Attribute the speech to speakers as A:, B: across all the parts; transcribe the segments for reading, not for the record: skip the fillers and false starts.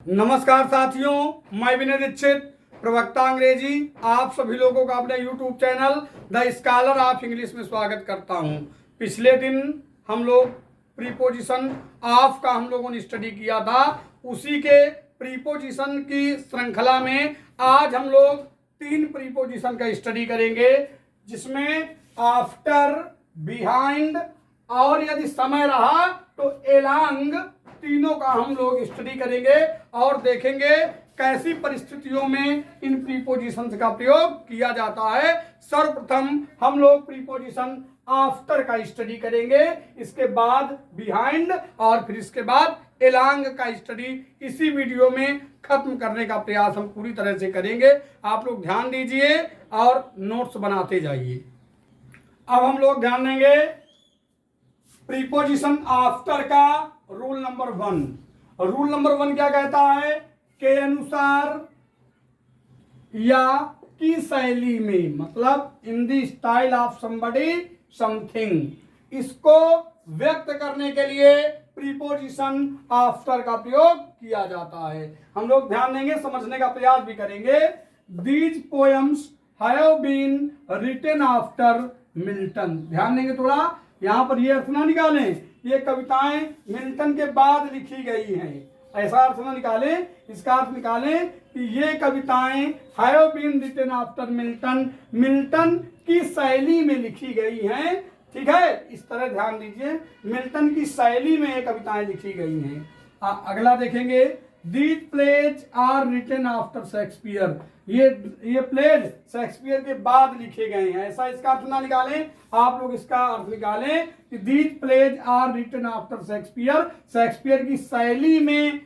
A: नमस्कार साथियों, मैं विनय दीक्षित, प्रवक्ता अंग्रेजी, आप सभी लोगों का अपने YouTube channel the scholar of English में स्वागत करता हूं। पिछले दिन हम लोग प्रीपोजिशन ऑफ का हम लोगों ने स्टडी किया था। उसी के प्रीपोजिशन की श्रृंखला में आज हम लोग 3 प्रीपोजिशन का स्टडी करेंगे, जिसमें आफ्टर, बिहाइंड और यदि समय रहा तो एलॉन्ग, तीनों का हम लोग स्टडी करेंगे और देखेंगे कैसी परिस्थितियों में इन प्रीपोजिशंस का प्रयोग किया जाता है। सर्वप्रथम हम लोग प्रीपोजिशन आफ्टर का स्टडी करेंगे, इसके बाद बिहाइंड और फिर इसके बाद एलॉन्ग का स्टडी इसी वीडियो में खत्म करने का प्रयास हम पूरी तरह से करेंगे। आप लोग ध्यान दीजिए और नोट्स बनाते जाइए। अब हम लोग ध्यान देंगे प्रीपोजिशन आफ्टर का रूल नंबर 1। रूल नंबर 1 क्या कहता है? के अनुसार या की शैली में, मतलब in the style of somebody something, इसको व्यक्त करने के लिए प्रीपोजिशन आफ्टर का प्रयोग किया जाता है। हम लोग ध्यान देंगे, समझने का प्रयास भी करेंगे। These poems have been written after Milton. ध्यान देंगे थोड़ा, यहां पर ये अर्थ ना निकालें ये कविताएं मिल्टन के बाद लिखी गई हैं, ऐसा अर्थ ना निकालें। इसका अर्थ निकालें कि ये कविताएं have been written after Milton, Milton की शैली में लिखी गई हैं। ठीक है, इस तरह ध्यान दीजिए, मिल्टन की शैली में ये कविताएं लिखी गई हैं। अगला देखेंगे, these plays are written after Shakespeare. ये प्लेज शेक्सपियर के बाद लिखे गए हैं, ऐसा इसका अर्थ ना निकालें। आप लोग इसका अर्थ निकालें कि these plays are written after Shakespeare, Shakespeare की शैली में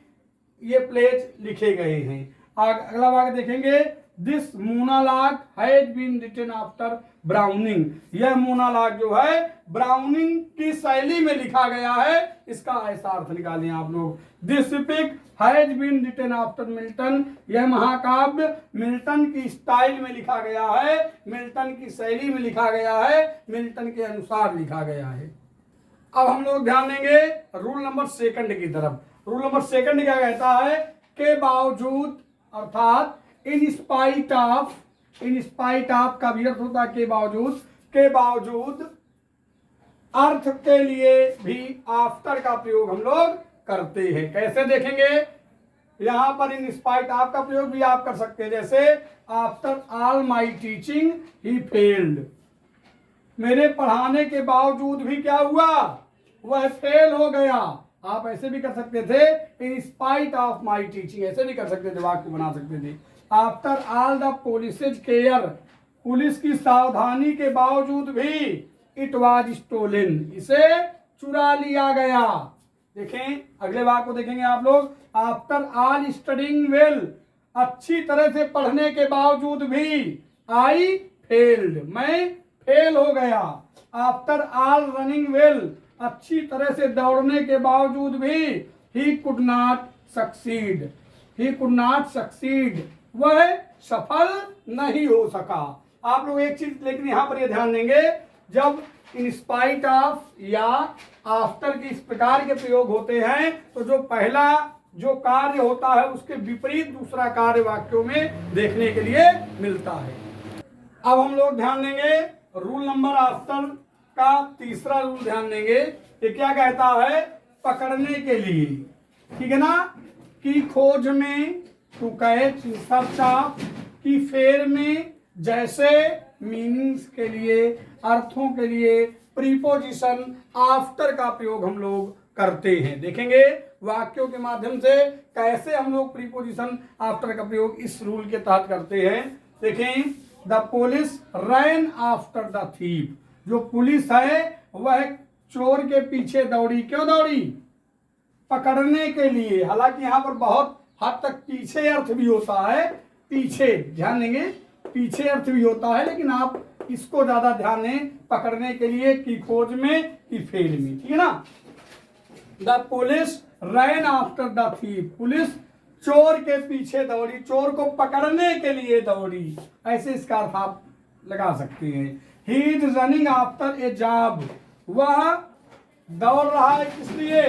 A: ये प्लेज लिखे गए हैं। अगला वाक्य देखेंगे, this monologue has been written after Browning. यह मोनोलॉग जो है ब्राउनिंग की शैली में लिखा गया है, इसका ऐसा अर्थ निकालें आप लोग। This epic has been written after Milton. यह महाकाव्य मिल्टन की स्टाइल में लिखा गया है, मिल्टन की शैली में लिखा गया है, मिल्टन के अनुसार लिखा गया है। अब हम लोग ध्यान देंगे रूल नंबर 2 की तरफ। रूल नंबर 2 क्या कहता है? के बावजूद, अर्थात in spite of, in spite of का भी अर्थ होता है के बावजूद। के बावजूद अर्थ के लिए भी आफ्टर का प्रयोग हम लोग करते हैं। कैसे देखेंगे? यहां पर इन स्पाइट ऑफ का प्रयोग भी आप कर सकते हैं, जैसे after all my teaching he failed. मेरे पढ़ाने के बावजूद भी क्या हुआ? वह फेल हो गया। आप ऐसे भी कर सकते थे, in spite of my teaching, ऐसे भी कर सकते थे, वाक्य बना सकते थे। After all the police care, police की सावधानी के बावजूद भी इट वाज स्टोलन, इसे चुरा लिया गया। देखें अगले वाक्य को देखेंगे आप लोग, आफ्टर ऑल स्टडिंग वेल, अच्छी तरह से पढ़ने के बावजूद भी आई फेल्ड, मैं फेल हो गया। आफ्टर ऑल रनिंग वेल, अच्छी तरह से दौड़ने के बावजूद भी he could not succeed, he could not succeed, वह सफल नहीं हो सका। आप लोग एक चीज लेकिन यहां पर ये ध्यान देंगे, जब इन स्पाइट ऑफ या आफ्टर के इस प्रकार के प्रयोग होते हैं तो जो पहला जो कार्य होता है उसके विपरीत दूसरा कार्य वाक्यों में देखने के लिए मिलता है। अब हम लोग ध्यान देंगे रूल नंबर आफ्टर का तीसरा रूल ध्यान देंगे। ये क्या कहता है? पकड़ने के लिए, ठीक है ना, की खोज में, to catch, in search of, की फेर में, जैसे मीनिंग्स के लिए, अर्थों के लिए प्रीपोजिशन आफ्टर का प्रयोग हम लोग करते हैं। देखेंगे वाक्यों के माध्यम से कैसे हम लोग प्रीपोजिशन आफ्टर का प्रयोग इस रूल के तहत करते हैं। देखें, the police rain after the thief, जो पुलिस है वह चोर के पीछे दौड़ी। क्यों दौड़ी? पकड़ने के लिए। हालांकि यहाँ पर बहुत हद तक पीछे अर्थ भी होता है, पीछे, ध्यान देंगे पीछे अर्थ भी होता है, लेकिन आप इसको ज्यादा ध्यान दें, पकड़ने के लिए, की खोज में, की फेर में, ठीक है ना। The police rain after the thief, police चोर के पीछे दौड़ी, चोर को पकड़ने के लिए दौड़ी, ऐसे इसका अर्थ आप लगा सकते हैं। He is running after a job, वह दौड़ रहा है किस लिए?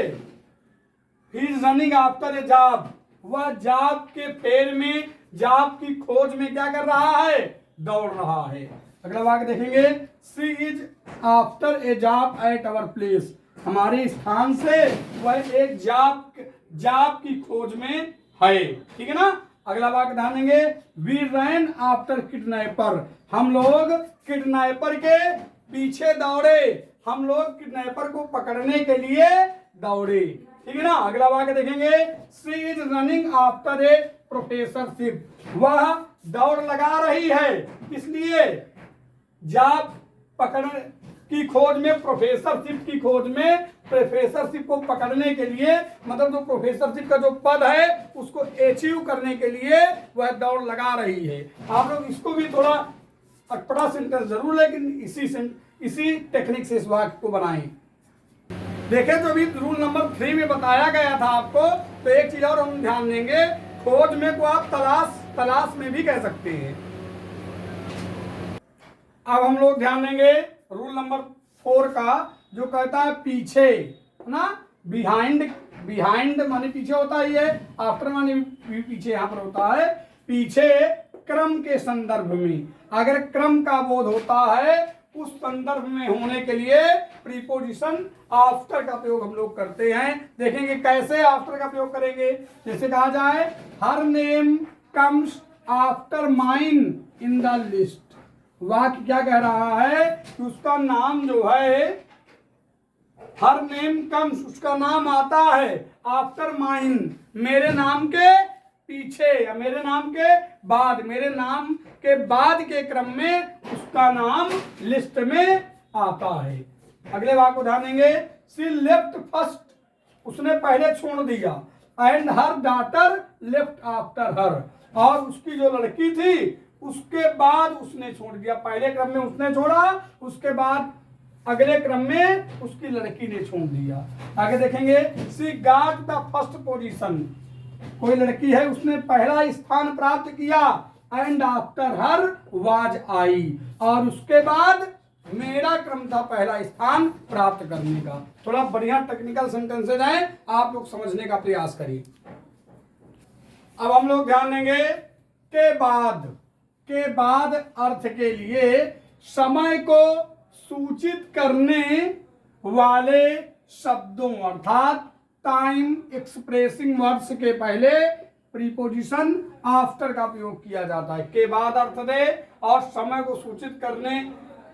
A: He is running after a job, वह जाप के फेर में, जाप की खोज में क्या कर रहा है, दौड़ रहा है। अगला वाक्य देखेंगे, she is after a job at our place, हमारे स्थान से वह एक जाप की खोज में है। ठीक है ना। अगला वाक्य ध्यान देंगे, वी रैन आफ्टर किडनैपर, हम लोग किडनैपर के पीछे दौड़े, हम लोग किडनैपर को पकड़ने के लिए दौड़े। ठीक है ना। अगला वाक्य देखेंगे, she is running after a professorship, वह दौड़ लगा रही है, इसलिए जॉब पकड़ने की खोज में, प्रोफेसरशिप की खोज में, प्रोफेसरशिप को पकड़ने के लिए, मतलब जो प्रोफेसरशिप का जो पद है उसको अचीव करने के लिए वह दौड़ लगा रही है। आप लोग इसको भी थोड़ा अटपटा सेंटेंस जरूर, लेकिन इसी टेक्निक से इस वाक्य को बनाएं। देखें जो भी रूल नंबर 3 में बताया गया था आपको, तो एक चीज और हम ध्यान देंगे, खोज में को आप तलाश में भी कह सकते हैं। अब हम लोग ध्यान देंगे रूल नंबर 4 का, जो कहता है पीछे, है ना। बिहाइंड माने पीछे होता ही है, आफ्टर माने भी पीछे यहाँ पर होता है। पीछे क्रम के संदर्भ में, अगर क्रम का बोध होता है उस संदर्भ में होने के लिए प्रीपोजिशन आफ्टर का प्रयोग हम लोग करते हैं। देखेंगे कैसे आफ्टर का प्रयोग करेंगे। जैसे कहा जाए, her name comes after mine in the list, वाक्य क्या कह रहा है कि उसका नाम जो है, हर नेम कम्स, उसका नाम आता है आफ्टर माइन, मेरे नाम के पीछे या मेरे नाम के बाद, मेरे नाम के बाद के क्रम में उसका नाम लिस्ट में आता है। अगले वाक्य को ध्यान देंगे, शी लेफ्ट फर्स्ट, उसने पहले छोड़ दिया, and her daughter left after her, और उसकी जो लड़की थी उसके बाद उसने छोड़ दिया। पहले क्रम में उसने छोड़ा, उसके बाद अगले क्रम में उसकी लड़की ने छोड़ दिया। आगे देखेंगे, she got the first position, कोई लड़की है उसने पहला स्थान प्राप्त किया, and after her was I, और उसके बाद मेरा क्रम था पहला स्थान प्राप्त करने का। थोड़ा बढ़िया टेक्निकल सेंटेंसेज हैं, आप लोग समझने का प्रयास करिए। अब हम लोग ध्यान देंगे के बाद अर्थ के लिए समय को सूचित करने वाले शब्दों, अर्थात टाइम एक्सप्रेसिंग वर्ड्स के पहले प्रीपोजिशन आफ्टर का प्रयोग किया जाता है। के बाद अर्थ दे और समय को सूचित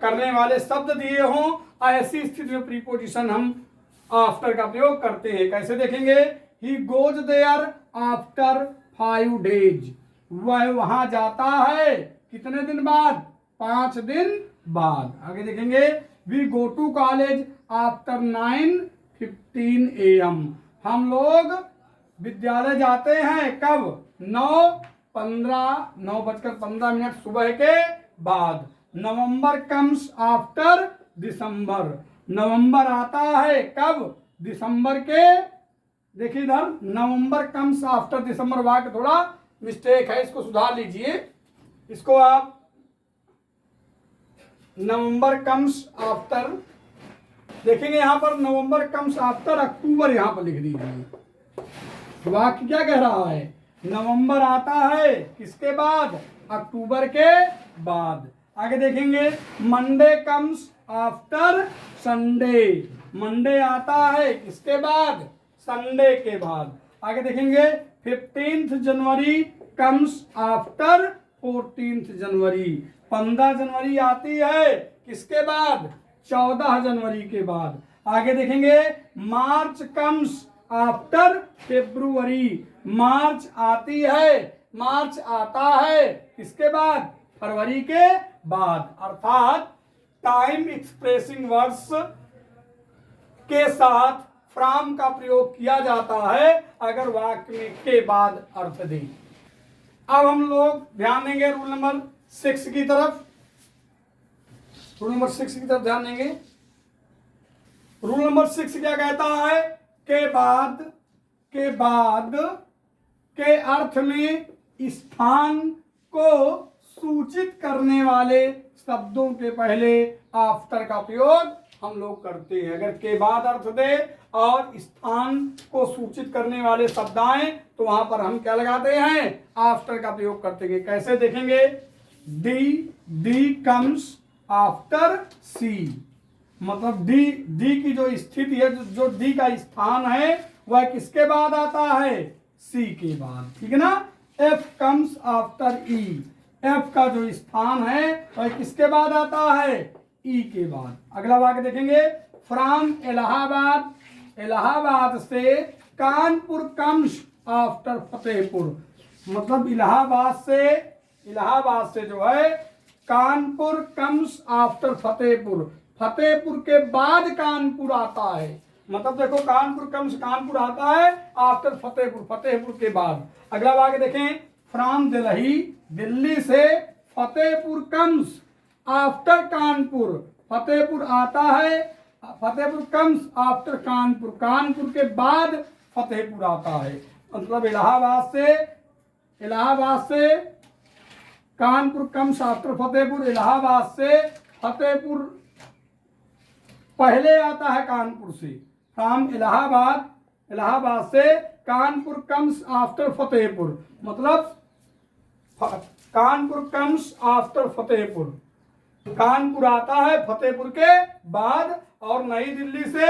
A: करने वाले शब्द दिए हों, ऐसी स्थिति में प्रीपोजिशन हम आफ्टर का प्रयोग करते हैं। कैसे देखेंगे, he goes there after 5 days, वह वहां जाता है कितने दिन बाद, 5 दिन बाद। आगे देखेंगे, we go to college after 9:15 AM, हम लोग विद्यालय जाते हैं कब, 9:15 सुबह के बाद। नवंबर कम्स आफ्टर दिसंबर, नवंबर आता है कब, दिसंबर के, देखिए इधर नवंबर कम्स आफ्टर दिसंबर वाक्य थोड़ा मिस्टेक है, इसको सुधार लीजिए। इसको आप नवंबर कम्स आफ्टर देखेंगे, यहां पर नवंबर कम्स आफ्टर अक्टूबर यहां पर लिख दीजिए। वाक्य क्या कह रहा है, नवंबर आता है किसके बाद, अक्टूबर के बाद। आगे देखेंगे, Monday comes after Sunday, Monday आता है किसके बाद, संडे के बाद। आगे देखेंगे, 15 जनवरी कम्स आफ्टर 14 जनवरी, 15 जनवरी आती है किसके बाद, 14 जनवरी के बाद। आगे देखेंगे, मार्च कम्स आफ्टर फेब्रुवरी, मार्च आती है, मार्च आता है किसके बाद, फरवरी के बाद। अर्थात टाइम एक्सप्रेसिंग वर्ड्स के साथ फ्रॉम का प्रयोग किया जाता है अगर वाक्य में के बाद अर्थ दे। अब हम लोग ध्यान देंगे रूल नंबर 6 की तरफ, रूल नंबर 6 की तरफ ध्यान देंगे। रूल नंबर 6 क्या कहता है, के बाद के अर्थ में स्थान को सूचित करने वाले शब्दों के पहले आफ्टर का प्रयोग हम लोग करते हैं। अगर के बाद अर्थ दे और स्थान को सूचित करने वाले शब्द आए तो वहां पर हम क्या लगाते हैं, आफ्टर का प्रयोग करते हैं। कैसे देखेंगे, डी कम्स आफ्टर सी, मतलब डी की जो स्थिति है, जो डी का स्थान है वह किसके बाद आता है, सी के बाद, ठीक है ना। एफ कम्स आफ्टर ई, एफ का जो स्थान है वह किसके बाद आता है, ई के बाद। अगला वाक्य देखेंगे, फ्रॉम इलाहाबाद, इलाहाबाद से कानपुर कम्स आफ्टर फतेहपुर, मतलब इलाहाबाद से जो है कानपुर कम्स आफ्टर फतेहपुर, फतेहपुर के बाद कानपुर आता है। मतलब देखो कानपुर कम्स, कानपुर आता है आफ्टर फतेहपुर, फतेहपुर के बाद। अगला वाक्य देखें, फ्रॉम दिल्ली, दिल्ली से फतेहपुर कम्स आफ्टर कानपुर, फतेहपुर आता है, फतेहपुर कम्स आफ्टर कानपुर, कानपुर के बाद फतेहपुर आता है। मतलब इलाहाबाद से कानपुर कम्स आफ्टर फतेहपुर, इलाहाबाद से फतेहपुर पहले आता है कानपुर से। फ्रॉम इलाहाबाद से कानपुर कम्स आफ्टर फतेहपुर, मतलब कानपुर कम्स आफ्टर फतेहपुर, कानपुर आता है फतेहपुर के बाद, और नई दिल्ली से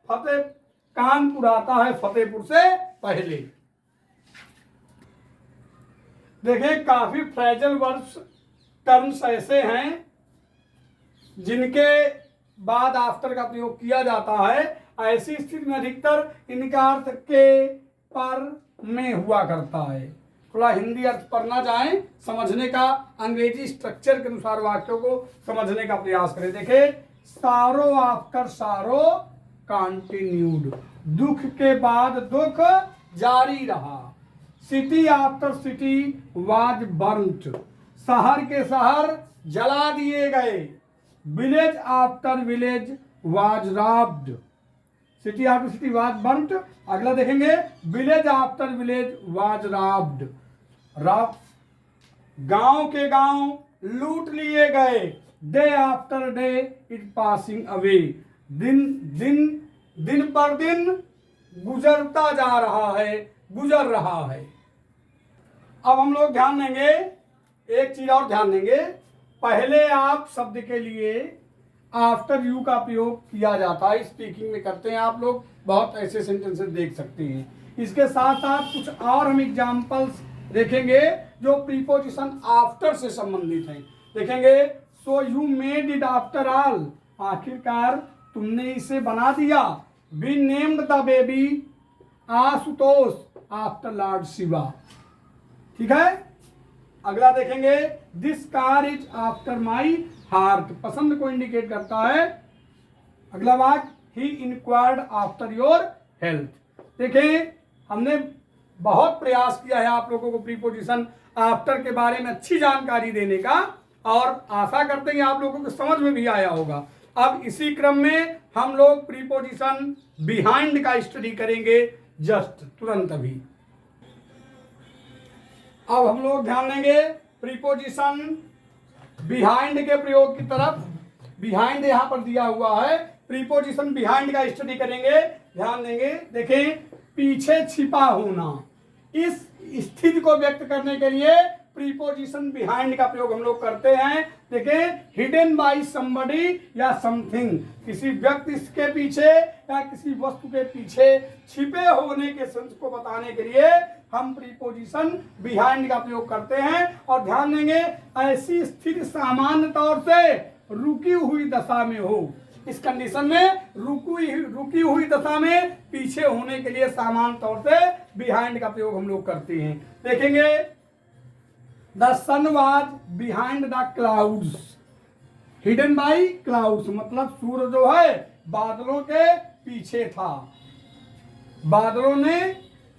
A: कानपुर आता है फतेहपुर से पहले। देखिए काफी फ्रेजल वर्ड्स, टर्म्स ऐसे हैं जिनके बाद आफ्टर का प्रयोग किया जाता है। ऐसी स्थिति में अधिकतर इनका अर्थ के, पर, में हुआ करता है। थोड़ा हिंदी अर्थ पर ना जाएं, समझने का, अंग्रेजी स्ट्रक्चर के अनुसार वाक्यों को समझने का प्रयास करें। देखिए, सारो आफ्टर सारो कंटिन्यूड, दुख के बाद दुख जारी रहा। City after city was burnt, शहर के शहर जला दिए गए। Village after village was robbed, city after city was burnt. अगला देखेंगे, village after village was robbed, गांव के गांव लूट लिए गए। Day after day it passing away, दिन पर दिन गुजरता जा रहा है, गुजर रहा है। अब हम लोग ध्यान देंगे, एक चीज और ध्यान देंगे, पहले आप शब्द के लिए आफ्टर यू का प्रयोग किया जाता है, स्पीकिंग में करते हैं आप लोग, बहुत ऐसे सेंटेंसेस देख सकते हैं। इसके साथ साथ कुछ और हम एग्जाम्पल्स देखेंगे जो प्रीपोजिशन आफ्टर से संबंधित हैं। देखेंगे, so you made it after all, आखिरकार तुमने इसे बना दिया। We named the baby Ashutosh after lord Shiva, ठीक है। अगला देखेंगे, this car is after my heart, पसंद को इंडिकेट करता है। अगला वाक्य, he inquired after your health. देखें, हमने बहुत प्रयास किया है आप लोगों को प्रीपोजिशन आफ्टर के बारे में अच्छी जानकारी देने का, और आशा करते हैं आप लोगों को समझ में भी आया होगा। अब इसी क्रम में हम लोग प्रीपोजिशन बिहाइंड का स्टडी करेंगे, जस्ट तुरंत अभी। अब हम लोग ध्यान देंगे प्रीपोजिशन बिहाइंड के प्रयोग की तरफ। बिहाइंड यहां पर दिया हुआ है, प्रीपोजिशन बिहाइंड का स्टडी करेंगे, ध्यान देंगे। देखें, पीछे छिपा होना, इस स्थिति को व्यक्त करने के लिए प्रीपोजिशन बिहाइंड का प्रयोग हम लोग करते हैं। देखें, हिडन बाय समबडी या समथिंग, किसी व्यक्ति के पीछे या किसी वस्तु के पीछे छिपे होने के सेंस को बताने के लिए हम प्रीपोजिशन बिहाइंड का प्रयोग करते हैं। और ध्यान देंगे, ऐसी स्थिति सामान्य तौर से रुकी हुई दशा में हो, इस कंडीशन में रुकी हुई दशा में पीछे होने के लिए सामान्य तौर से बिहाइंड का प्रयोग हम लोग करते हैं। देखेंगे, the sun was behind the clouds, hidden by clouds, मतलब सूर्य जो है बादलों के पीछे था, बादलों ने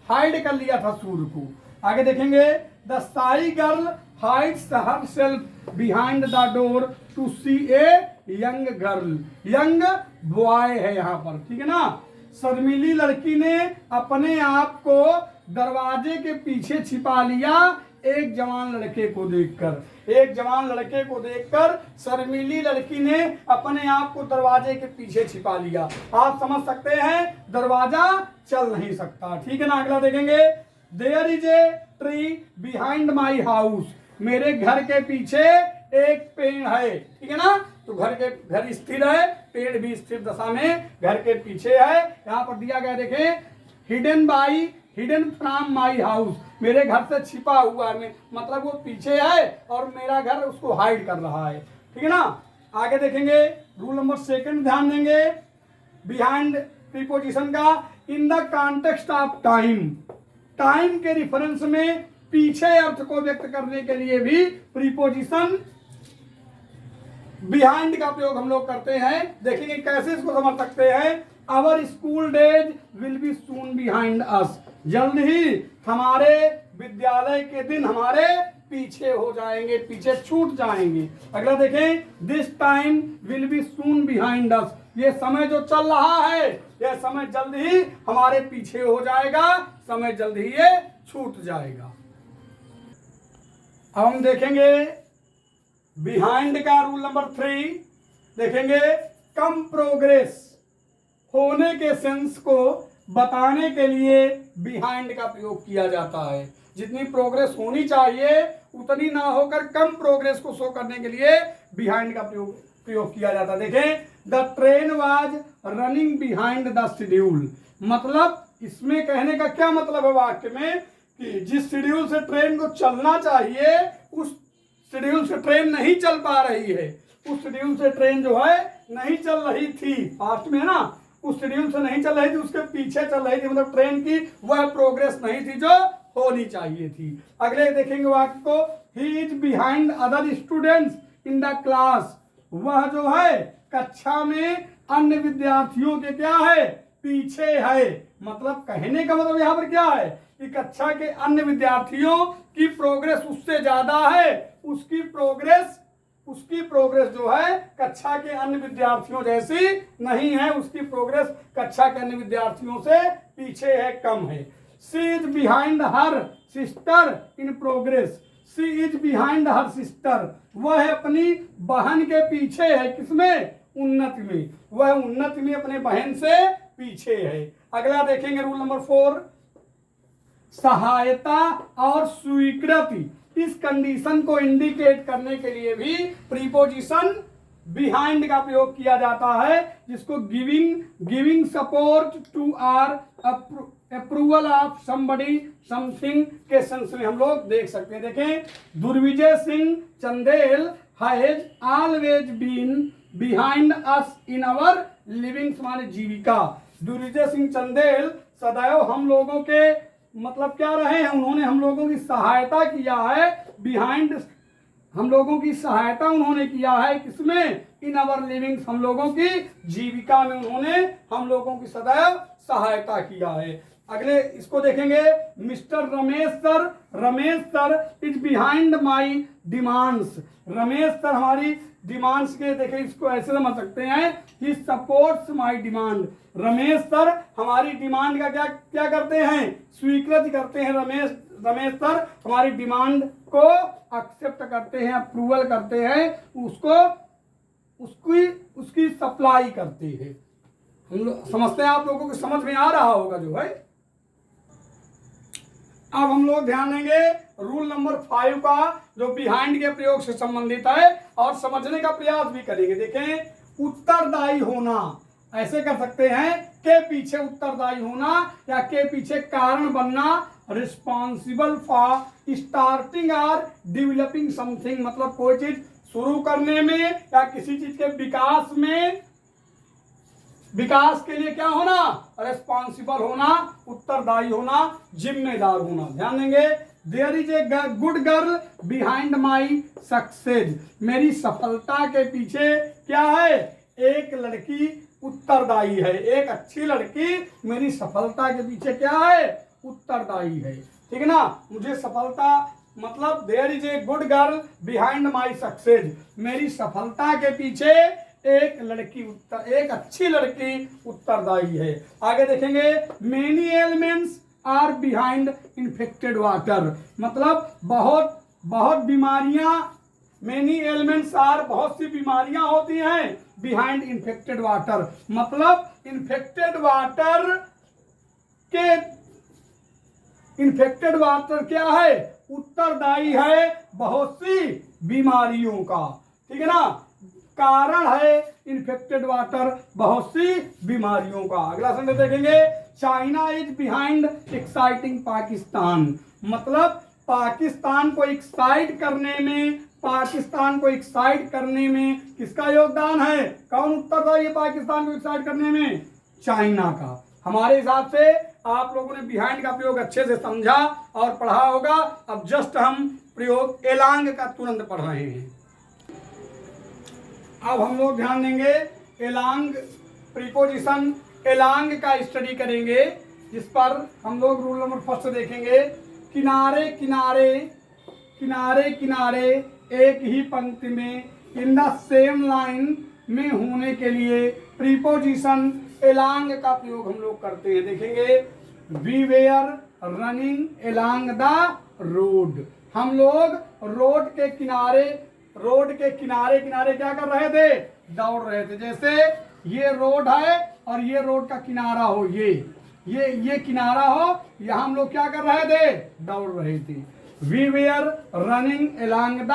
A: हाइड कर लिया था सूर्य को। आगे देखेंगे, the shy girl hides herself behind the door to see a young girl, young boy है यहाँ पर, ठीक है ना। शर्मीली लड़की ने अपने आप को दरवाजे के पीछे छिपा लिया एक जवान लड़के को देखकर, एक जवान लड़के को देखकर शर्मीली लड़की ने अपने आप को दरवाजे के पीछे छिपा लिया। आप समझ सकते हैं दरवाजा चल नहीं सकता। ठीक है ना। अगला देखेंगे, there is a tree behind my house, मेरे घर के पीछे एक पेड़ है। ठीक है ना। तो घर स्थिर है, पेड़ भी स्थिर दशा में घर के पीछे है। यहाँ पर दिया गया देखें, हिडन फ्रॉम माई हाउस, मेरे घर से छिपा हुआ है, मतलब वो पीछे है और मेरा घर उसको हाइड कर रहा है। ठीक है ना। आगे देखेंगे रूल नंबर 2 ध्यान देंगे, बिहाइंड प्रीपोजिशन का, in the context of time, time के रिफरेंस में पीछे अर्थ को व्यक्त करने के लिए भी प्रीपोजिशन बिहाइंड का प्रयोग हम लोग करते हैं। देखेंगे कैसे इसको समझ सकते हैं। Our school days will be soon behind us, जल्द ही हमारे विद्यालय के दिन हमारे पीछे हो जाएंगे, पीछे छूट जाएंगे। अगला देखें, this time will be soon behind अस, ये समय जो चल रहा है यह समय जल्द ही हमारे पीछे हो जाएगा, समय जल्द ही ये छूट जाएगा। अब हम देखेंगे बिहाइंड का रूल नंबर 3 देखेंगे, कम प्रोग्रेस, होने के सेंस को बताने के लिए बिहाइंड का प्रयोग किया जाता है। जितनी प्रोग्रेस होनी चाहिए उतनी ना होकर कम प्रोग्रेस को शो करने के लिए बिहाइंड का प्रयोग किया जाता है। देखें, the train was running behind the schedule, मतलब इसमें कहने का क्या मतलब है वाक्य में कि जिस शेड्यूल से ट्रेन को चलना चाहिए उस शेड्यूल से ट्रेन नहीं चल पा रही है, उस शेड्यूल से ट्रेन जो है नहीं चल रही थी, पास्ट में है ना, उस शेड्यूल से नहीं चल रही थी, उसके पीछे चल रही थी, मतलब ट्रेन की वह प्रोग्रेस नहीं थी जो होनी चाहिए थी। अगले देखेंगे वाक्य को, he is behind other students in the class, वह जो है कक्षा में अन्य विद्यार्थियों के क्या है, पीछे है। मतलब कहने का मतलब यहाँ पर क्या है कि कक्षा के अन्य विद्यार्थियों की प्रोग्रेस उससे ज्यादा है, उसकी प्रोग्रेस जो है कक्षा के अन्य विद्यार्थियों जैसी नहीं है, उसकी प्रोग्रेस कक्षा के अन्य विद्यार्थियों से पीछे है, कम है। She is behind her sister in progress, she is behind her sister, वह अपनी बहन के पीछे है, किसमें, उन्नति में, वह उन्नति में अपने बहन से पीछे है। अगला देखेंगे रूल नंबर 4, सहायता और स्वीकृति, इस कंडीशन को इंडिकेट करने के लिए भी प्रीपोजिशन बिहाइंड का प्रयोग किया जाता है, जिसको giving support to or approval of somebody something के सेंस में हम लोग देख सकते हैं। देखें, Durvijay Singh Chandel has always been behind us in our living, माने जीविका। दुर्विजय सिंह चंदेल सदैव हम लोगों के मतलब क्या रहे हैं, उन्होंने हम लोगों की सहायता किया है, बिहाइंड हम लोगों की सहायता उन्होंने किया है, किसमें, इन अवर लिविंग्स, हम लोगों की जीविका में उन्होंने हम लोगों की सदैव सहायता किया है। अगले इसको देखेंगे, mister Ramesh sir is behind my demands, Ramesh sir हमारी डिमांड्स के, देखें इसको ऐसे समझ सकते हैं, he supports my demand, Ramesh sir हमारी डिमांड का क्या करते हैं, स्वीकृति करते हैं, रमेश सर हमारी डिमांड को एक्सेप्ट करते हैं, अप्रूवल करते हैं, उसकी सप्लाई करते हैं। हम लोग समझते हैं, आप लोगों को समझ में आ रहा होगा जो है। अब हम लोग ध्यान देंगे रूल नंबर 5 का, जो बिहाइंड के प्रयोग से संबंधित है और समझने का प्रयास भी करेंगे। देखें, उत्तरदायी होना, ऐसे कर सकते हैं, के पीछे उत्तरदायी होना या के पीछे कारण बनना, रिस्पॉन्सिबल फॉर स्टार्टिंग और डेवलपिंग समथिंग, मतलब कोई चीज शुरू करने में या किसी चीज के विकास के लिए क्या होना, रिस्पॉन्सिबल होना, उत्तरदायी होना, जिम्मेदार होना। ध्यान देंगे, there is a good girl behind my success, मेरी सफलता के पीछे क्या है, एक लड़की उत्तरदायी है, एक अच्छी लड़की मेरी सफलता के पीछे क्या है, उत्तरदायी है। ठीक है ना। मुझे सफलता मतलब there is a good girl behind my success, मेरी सफलता के पीछे एक अच्छी लड़की उत्तरदायी है। आगे देखेंगे, many elements are behind infected water, मतलब बहुत बीमारियां, मेनी एलिमेंट्स आर, बहुत सी बीमारियां होती हैं बिहाइंड इन्फेक्टेड वाटर, मतलब इन्फेक्टेड वाटर क्या है, उत्तरदायी है बहुत सी बीमारियों का, ठीक है ना, कारण है इन्फेक्टेड वाटर बहुत सी बीमारियों का। अगला सेंटेंस देखेंगे, China is behind exciting Pakistan, मतलब पाकिस्तान को एक्साइट करने में किसका योगदान है, कौन उत्तरदायी है पाकिस्तान को एक्साइट करने में, चाइना का। हमारे हिसाब से आप लोगों ने बिहाइंड का प्रयोग अच्छे से समझा और पढ़ा होगा। अब जस्ट हम प्रयोग एलांग का तुरंत पढ़ रहे हैं। अब हम लोग ध्यान देंगे एलांग, प्रीपोजिशन एलांग का स्टडी करेंगे, जिस पर हम लोग रूल नंबर फर्स्ट देखेंगे, किनारे किनारे किनारे किनारे एक ही पंक्ति में, इन द सेम लाइन में होने के लिए प्रीपोजिशन एलांग का प्रयोग हम लोग करते हैं। देखेंगे, we were running along the road, हम लोग रोड के किनारे किनारे क्या कर रहे थे, दौड़ रहे थे। जैसे ये रोड है और ये रोड का किनारा हो, ये किनारा हो, यहाँ हम लोग क्या कर रहे थे, दौड़ रहे थे। We were running along the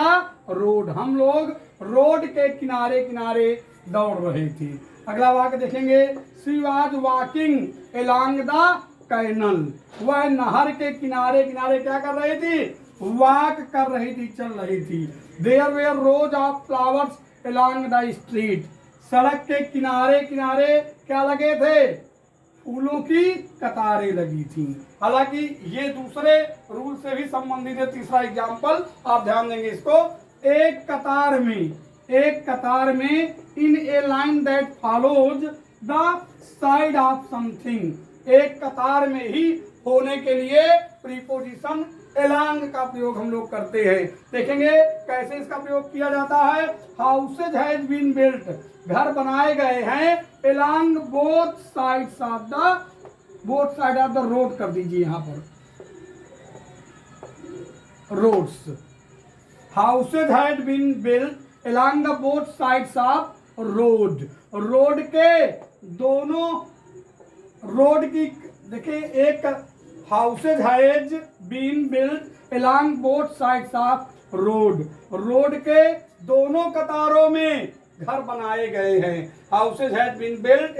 A: road, हम लोग रोड के किनारे किनारे दौड़ रहे थे। अगला वाक्य देखेंगे, she was walking along the canal, वह नहर के किनारे किनारे क्या कर रही थी, वॉक कर रही थी, चल रही थी। There were rows of flowers along the street, सड़क के किनारे किनारे क्या लगे थे, फूलों की कतारें लगी थी। हालांकि ये दूसरे रूल से भी संबंधित है। तीसरा एग्जाम्पल आप ध्यान देंगे इसको, एक कतार में in a line that follows the side of something, एक कतार में ही होने के लिए प्रीपोजिशन एलांग का प्रयोग हम लोग करते हैं। देखेंगे कैसे इसका प्रयोग किया जाता है। हाउसेज हैज बीन बिल्ट, घर बनाए गए हैं, along both side of the road कर दीजिए यहाँ पर, roads, houses has been built along the both sides of road, road के दोनों, रोड की देखिए, एक houses has been built along both sides of road, road के दोनों कतारों में घर बनाए गए हैं। Houses has been built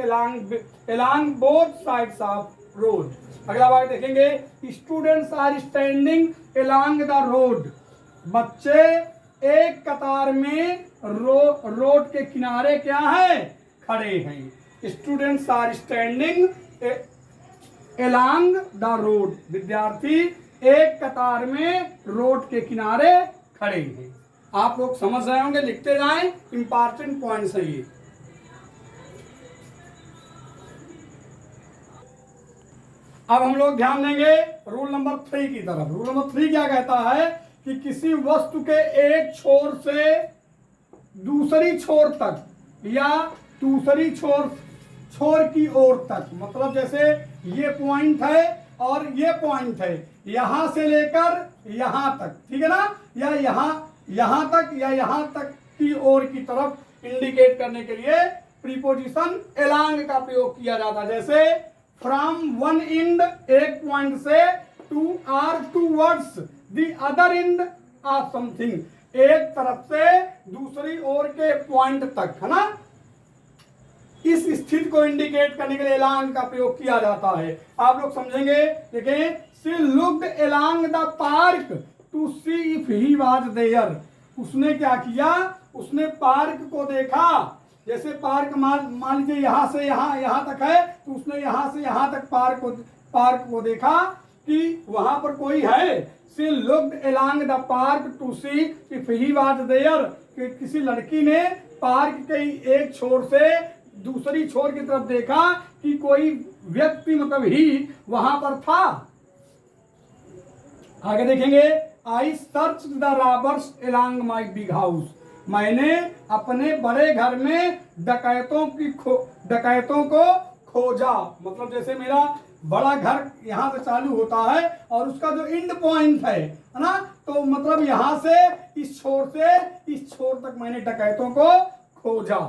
A: along both sides of road. अगला वाक्य देखेंगे, students are standing along the road, बच्चे एक कतार में रोड के किनारे क्या है, खड़े हैं। Students are standing along the road, विद्यार्थी एक कतार में रोड के किनारे खड़े हैं। आप लोग समझ रहे होंगे, लिखते जाएं, इंपॉर्टेंट पॉइंट्स है ये। अब हम लोग ध्यान देंगे रूल नंबर 3 की तरफ। रूल नंबर 3 क्या कहता है कि किसी वस्तु के एक छोर से दूसरी छोर तक या दूसरी छोर की ओर तक, मतलब जैसे ये पॉइंट है और ये पॉइंट है, यहां से लेकर यहां तक, ठीक है ना, या यहां तक या यहां तक की ओर की तरफ इंडिकेट करने के लिए प्रीपोजिशन एलांग का प्रयोग किया जाता है। जैसे फ्रॉम वन एंड, एक पॉइंट से, to or towards the other end of something, एक तरफ से दूसरी ओर के पॉइंट तक, है ना, इस स्थिति को इंडिकेट करने के लिए एलांग का प्रयोग किया जाता है। आप लोग समझेंगे। देखिए, she looked along the park to see if he was there, उसने क्या किया, उसने पार्क को देखा। जैसे पार्क मान लीजिए यहाँ से यहाँ तक है, तो उसने यहाँ से यहाँ तक पार्क को देखा कि वहां पर कोई है। She looked along the park to see if he was there, कि किसी लड़की ने पार्क के एक छोर से दूसरी छोर की तरफ देखा कि कोई व्यक्ति, मतलब ही वहां पर था। आगे देखेंगे, I search the robbers along my big house, मैंने अपने बड़े घर में डकैतों को खोजा। मतलब जैसे मेरा बड़ा घर यहाँ से चालू होता है और उसका जो एंड पॉइंट है ना, तो मतलब यहाँ से इस छोर से इस छोर तक मैंने डकैतों को खोजा।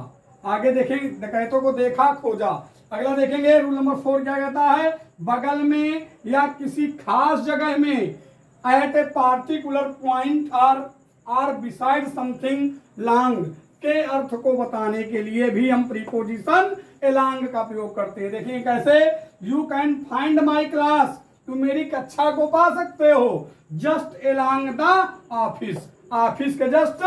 A: आगे देखेंगे, डकैतों को देखा, खोजा। अगला देखेंगे रूल नंबर 4 क्या कहता है, बगल में या किसी खास जगह में, at a particular point or beside something long के अर्थ को बताने के लिए भी हम प्रीपोजिशन एलॉन्ग का प्रयोग करते हैं। देखिए कैसे, you can find my class, तुम मेरी कक्षा को पा सकते हो, just along the office, office के जस्ट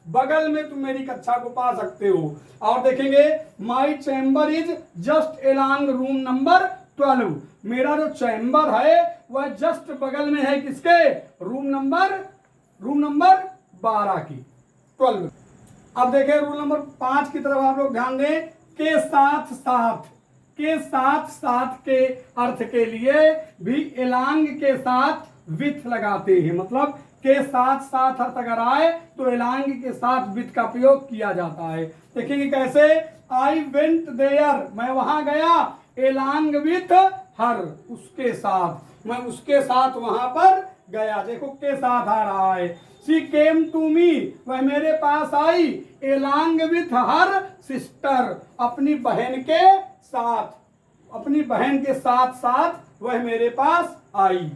A: बगल में तुम मेरी कक्षा को पा सकते हो। और देखेंगे my chamber is just along room number 12, मेरा जो चैम्बर है वह जस्ट बगल में है किसके, रूम नंबर 12 की, 12। अब देखें रूल नंबर 5 की तरफ आप लोग ध्यान दें, के साथ साथ के अर्थ के लिए भी एलांग के साथ विथ लगाते हैं। मतलब के साथ साथ अर्थ अगर आए तो एलांग के साथ विथ का प्रयोग किया जाता है। देखेंगे कैसे, आई वेंट देयर, मैं वहां गया, एलांग विथ हर, उसके साथ, मैं उसके साथ वहां पर गया। देखो के साथ आ रहा है। शी केम टू मी, वह मेरे पास आई, एलांग विथ हर सिस्टर, अपनी बहन के साथ, अपनी बहन के साथ साथ वह मेरे पास आई।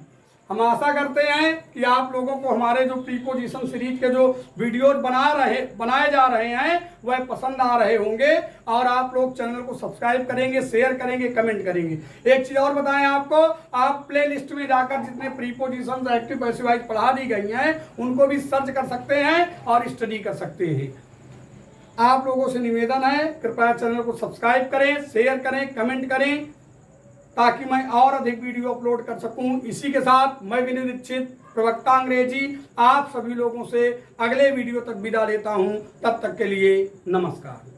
A: हम आशा करते हैं कि आप लोगों को हमारे जो प्रीपोजिशन सीरीज के जो वीडियो बनाए जा रहे हैं वह पसंद आ रहे होंगे, और आप लोग चैनल को सब्सक्राइब करेंगे, शेयर करेंगे, कमेंट करेंगे। एक चीज और बताएं आपको, आप प्ले लिस्ट में जाकर जितने प्रीपोजिशन एक्टिव पैसिव वॉइस पढ़ा दी गई हैं उनको भी सर्च कर सकते हैं और स्टडी कर सकते हैं। आप लोगों से निवेदन है, कृपया चैनल को सब्सक्राइब करें, शेयर करें, कमेंट करें, ताकि मैं और अधिक वीडियो अपलोड कर सकूं। इसी के साथ मैं विनय दीक्षित, प्रवक्ता अंग्रेजी, आप सभी लोगों से अगले वीडियो तक विदा लेता हूं। तब तक के लिए नमस्कार।